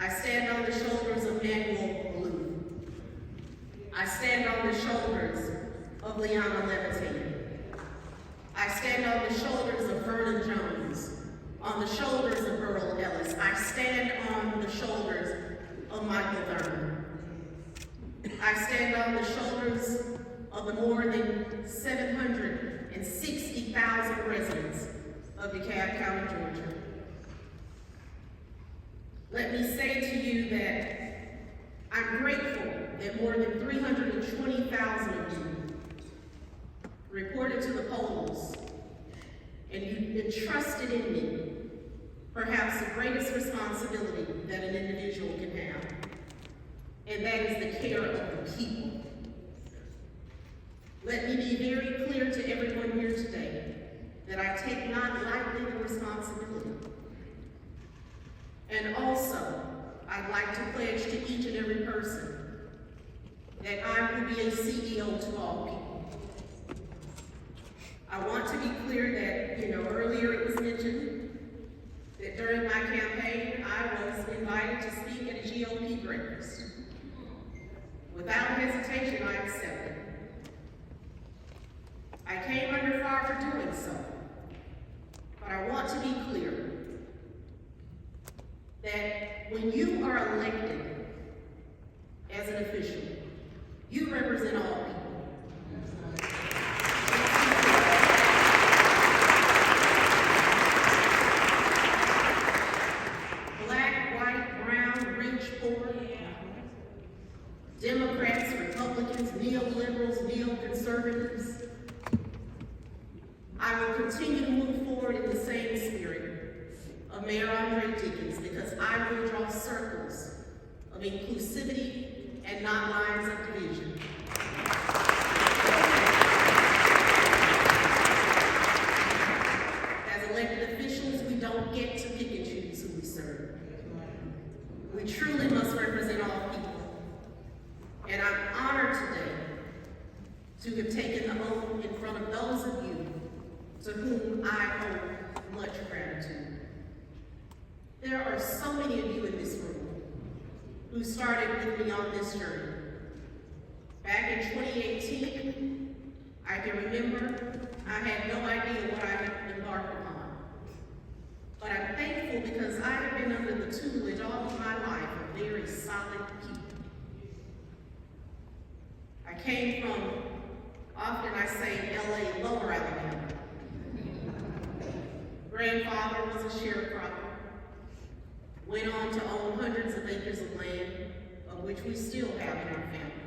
I stand on the shoulders of Manuel Blue. I stand on the shoulders of Liana Levitan. I stand on the shoulders of Vernon Jones, on the shoulders of Burl Ellis. I stand on the shoulders of Michael Thurman. I stand on the shoulders of the more than 760,000 residents of DeKalb County, Georgia. Let me say to you that I'm grateful that more than 320,000 of you reported to the polls, and you entrusted in me perhaps the greatest responsibility that an individual can have, and that is the care of the people. Let me be very clear to everyone here today that I take not lightly the responsibility. And also, I'd like to pledge to each and every person that I will be a CEO to all people. I want to be clear that, earlier it was mentioned that during my campaign, I was invited to speak at a GOP breakfast. Without hesitation, I accepted. I came under fire for doing so, but I want to be clear that when you are elected as an official, you represent all people. Black, white, brown, rich, poor, Democrats, Republicans, neoliberals, neoconservatives. I will continue to move forward in the same spirit of Mayor Andre Dickens, because I will draw circles of inclusivity and not lines of division. As elected officials, we don't get to pick and choose who we serve. We truly must represent all people. And I'm honored today to have taken the oath in front of those of you to whom I owe much gratitude. There are so many of you in this room who started with me on this journey. Back in 2018, I can remember I had no idea what I had embarked upon. But I'm thankful because I have been under the tutelage all of my life of very solid people. I came from, often I say, LA, Lower Alabama. Grandfather was a sharecropper. Went on to own hundreds of acres of land, of which we still have in our family.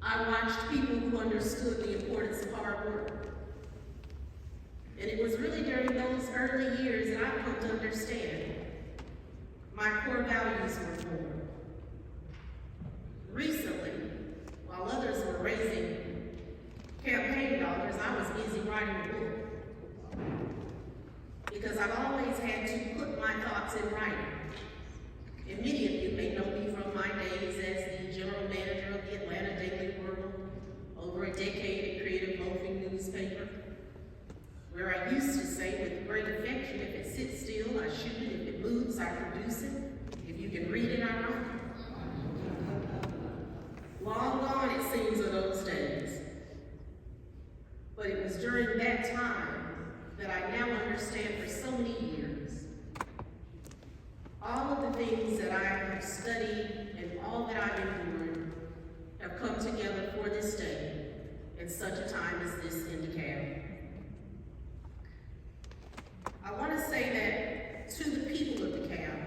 I watched people who understood the importance of hard work. And it was really during those early years that I come to understand my core values were formed. Recently, while others were raising campaign dollars, I was busy writing a book. Because I've always had to put my thoughts in writing. And many of you may know me from my days as the general manager of the Atlanta Daily World, over a decade at Creative Loafing newspaper, where I used to say with great affection, if it sits still, I shoot it. If it moves, I produce it. If you can read it, I write it. Long gone, it seems, are those days. But it was during that time that I now understand for so many years. All of the things that I have studied and all that I've endured have come together for this day in such a time as this in DeKalb. I want to say that to the people of DeKalb,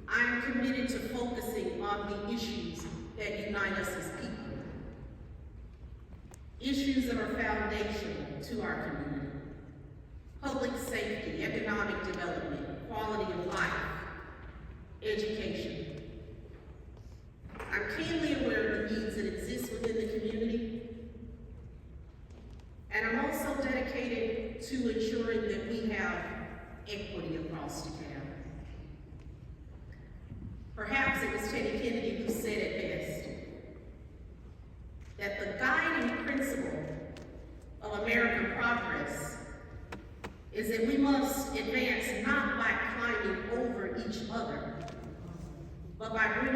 I'm committed to focusing on the issues that unite us as people. Issues that are foundational to our community. Public safety, economic development, quality of life, education. I'm keenly aware of the needs that exist within the community, and I'm also dedicated to ensuring that we have equity across DeKalb. Perhaps it was Teddy Kennedy who said it best, that the guiding principle of American progress is that we must advance not by climbing over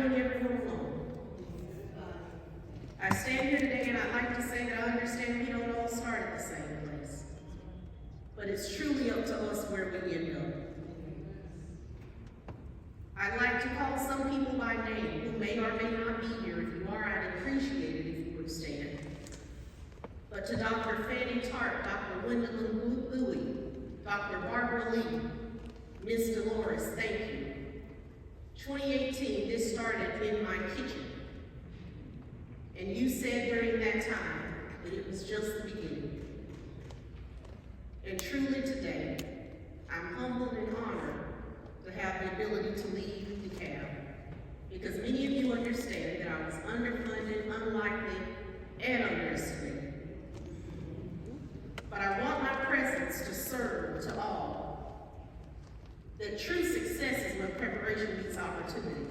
bring everyone along. I stand here today and I'd like to say that I understand we don't all start at the same place, but it's truly up to us where we end up. I'd like to call some people by name who may or may not be here. If you are, I'd appreciate it if you would stand. But to Dr. Fanny Tart, Dr. Gwendolyn Bowie, Dr. Barbara Lee, Ms. Dolores, thank you. 2018, this started in my kitchen. And you said during that time that it was just the beginning. And truly today, I'm humbled and honored to have the ability to lead DeKalb, because many of you understand that I was underfunded, unlikely, and underestimated. But I want my presence to serve to all. That true success is when preparation meets opportunity.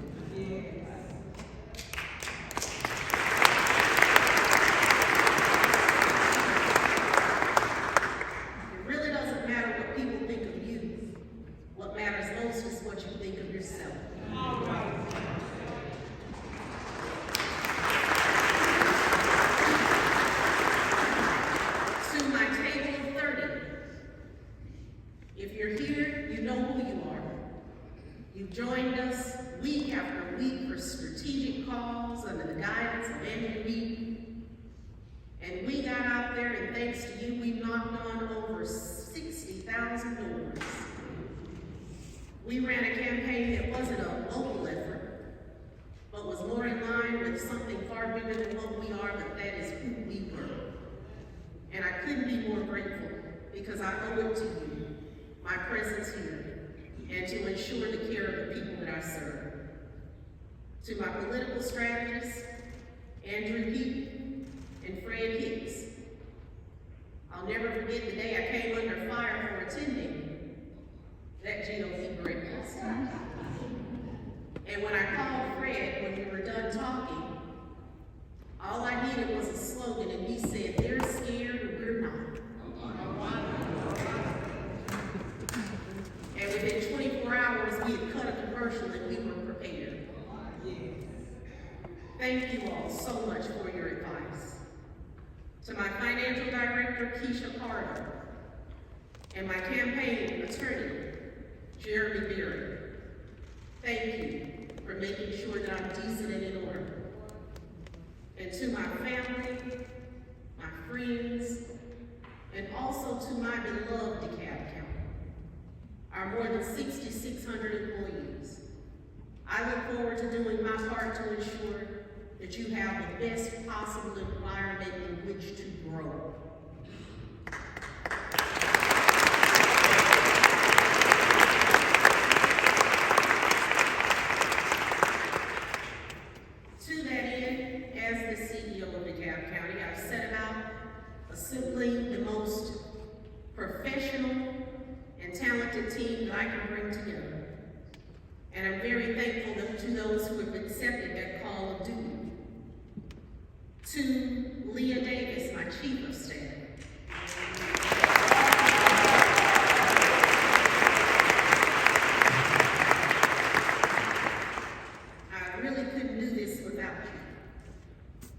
It really doesn't matter what people think of you. What matters most is what you think of yourself. To my table of 30, if you're here, you know who you are. You've joined us week after week for strategic calls under the guidance of Andy Reid. And we got out there, and thanks to you, we knocked on over 60,000 doors. We ran a campaign that wasn't a local effort, but was more in line with something far bigger than what we are, but that is who we were. And I couldn't be more grateful, because I owe it to you, my presence here, and to ensure the care of the people that I serve. To my political strategists, Andrew Heath and Fred Hicks, I'll never forget the day I came under fire for attending that GOP breakfast. And when I called Fred, when we were done talking, all I needed was a slogan, and he said, "They're scared, and we're not." And within 24 hours, we had cut a commercial and we were prepared. Thank you all so much for your advice. To my financial director, Keisha Carter, and my campaign attorney, Jeremy Berry, thank you for making sure that I'm decent and in order. And to my family, my friends, and also to my beloved DeKalb County, our more than 6,600 employees, I look forward to doing my part to ensure that you have the best possible environment in which to grow. To that end, as the CEO of DeKalb County, I've set about assembling the most professional and talented team that I can bring together. And I'm very thankful to those who have accepted that call of duty. To Leah Davis, my chief of staff. I really couldn't do this without you.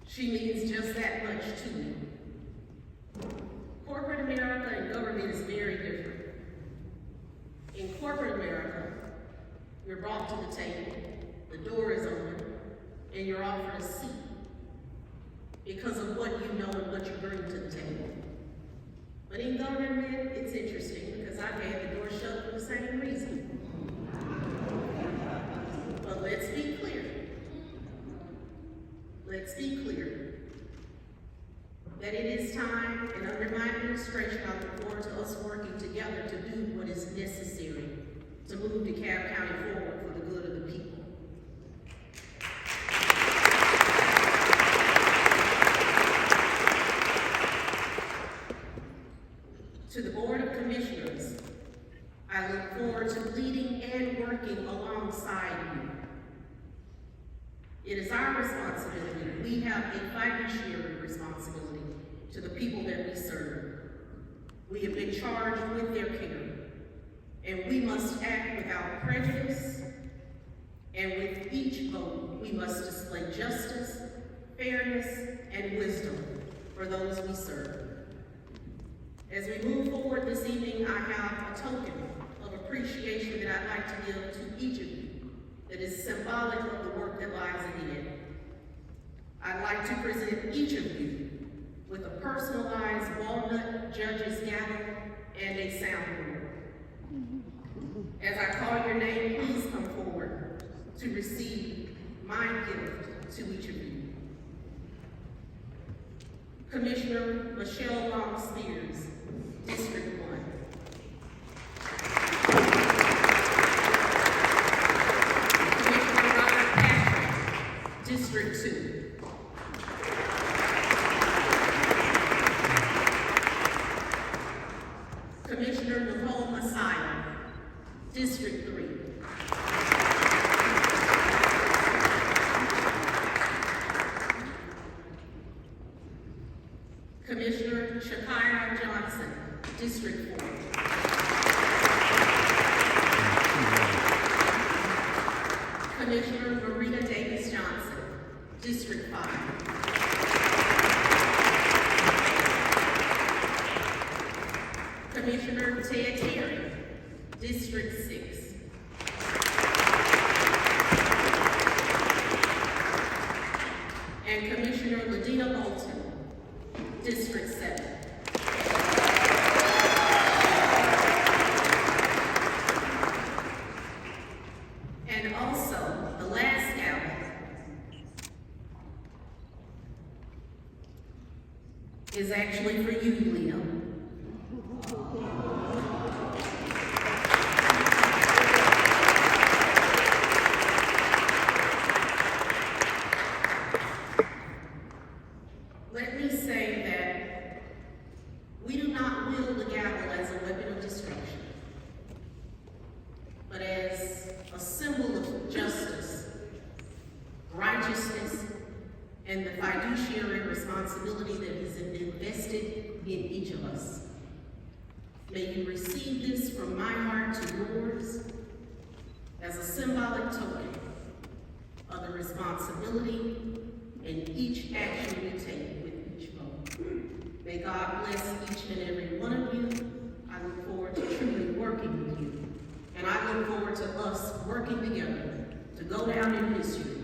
She means just that much to me. Corporate America and government is very different. In corporate America, you're brought to the table, the door is open, and you're offered a seat because of what you know and what you bring to the table. But in government, it's interesting because I've had the door shut for the same reason. But let's be clear. Let's be clear that it is time, and under my administration, I look forward to us working together to do what is necessary to move DeKalb County forward for the good of the people. To the Board of Commissioners, I look forward to leading and working alongside you. It is our responsibility. We have a fiduciary responsibility to the people that we serve. We have been charged with their care, and we must act without prejudice, And with each vote, we must display justice, fairness, and wisdom for those we serve. As we move forward this evening, I have a token of appreciation that I'd like to give to each of you that is symbolic of the work that lies ahead. I'd like to present each of you with a personalized walnut judge's gavel and a soundboard. As I call your name, please come forward to receive my gift to each of you. Commissioner Michelle Long Spears, District 1. Commissioner Robert Patrick, District 2. Commissioner Nicole Messiah, District 3. Commissioner Cochran-Johnson, District 4. Commissioner Marina Davis Johnson, District 5. Commissioner Ted Terry, District 6. And Commissioner Ladina Bolton, District 7. And also, the last gavel is actually for you, Liam. Let me say that we do not wield the gavel as a weapon of destruction, but as a symbol of justice, righteousness, and the fiduciary responsibility that is invested in each of us. May you receive this from my heart to yours as a symbolic token of the responsibility in each action you take with each vote. May God bless each and every one of you. I look forward to truly working with you. And I look forward to us working together to go down in history